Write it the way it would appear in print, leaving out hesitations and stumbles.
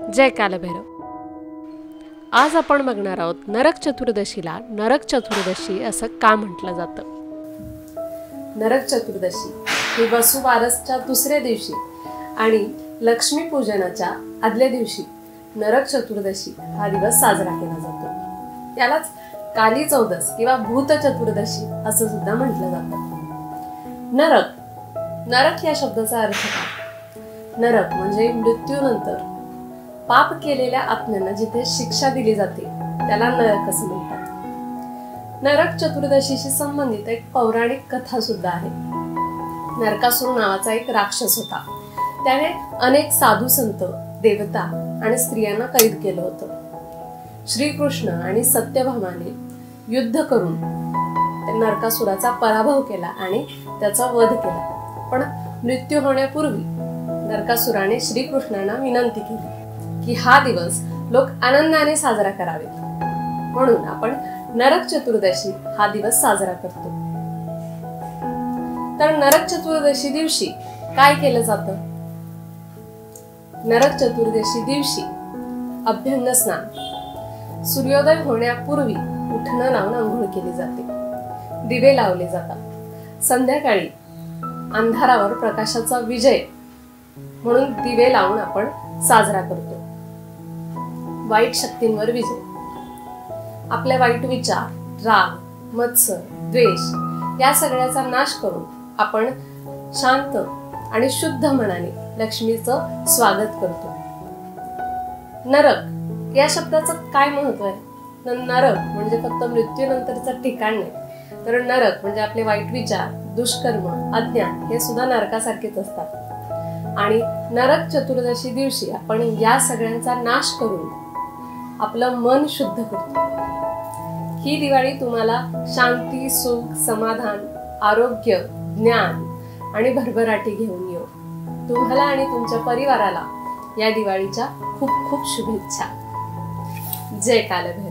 जय कालभैरव। आज आपण बघणार आहोत नरक चतुर्दशीला नरक चतुर्दशी असं का म्हटलं जातं। नरक चतुर्दशी ही वसुबारसच्या दुसऱ्या दिवशी आणि लक्ष्मी पूजनाच्या आदल्या दिवशी नरक चतुर्दशी हा दिवस साजरा केला जातो। यालाच काली चौदस किंवा भूत चतुर्दशी असं सुद्धा म्हटलं जातं। नरक या शब्दाचा अर्थ काय? नरक म्हणजे मृत्यूनंतर पाप केलेल्या आत्म्यांना जिथे शिक्षा दिली जाते त्याला नरक असं म्हणतात। नरक चतुर्दशीशी संबंधित एक पौराणिक कथा सुद्धा आहे। नरकासुर नावाचा एक राक्षस होता। त्याने अनेक साधू संत, देवता आणि स्त्रियांना कैद केलं होतं। श्रीकृष्ण आणि सत्यभामाने युद्ध करून नरकासुराचा पराभव केला आणि त्याचा वध केला। पण मृत्यू होण्यापूर्वी नरकासुराने श्रीकृष्णांना विनंती केली की हा दिवस लोक आनंदाने साजरा करावेत, म्हणून आपण नरक चतुर्दशी हा दिवस साजरा करतो। तर नरक चतुर्दशी दिवशी काय केलं जातं? नरक चतुर्दशी दिवशी अभ्यंग स्नान, सूर्योदय होण्यापूर्वी उठणं लावून आंघोळ केली जाते, दिवे लावले जातात। संध्याकाळी अंधारावर प्रकाशाचा विजय म्हणून दिवे लावून आपण साजरा करतो। वाईट शक्तींवर विजय, आपले वाईट विचार, राग, मत्सर, द्वेष या सगळ्याचा नाश करून आपण शांत आणि शुद्ध मनाने लक्ष्मीचं स्वागत करतो। नरक या शब्दाचं काय महत्व आहे? तर नरक म्हणजे फक्त मृत्यूनंतरचं ठिकाण नाही, तर नरक म्हणजे आपले वाईट विचार, दुष्कर्म, अज्ञान हे सुद्धा नरकासारखेच असतात। आणि नरक चतुर्दशी दिवशी आपण या सगळ्यांचा नाश करून आपलं मन शुद्ध करतो। ही दिवाळी तुम्हाला शांती, सुख, समाधान, आरोग्य, ज्ञान आणि भरभराटी घेऊन येऊ। तुम्हाला आणि तुमच्या परिवाराला या दिवाळीच्या खूप खूप शुभेच्छा। जय कालभैरव।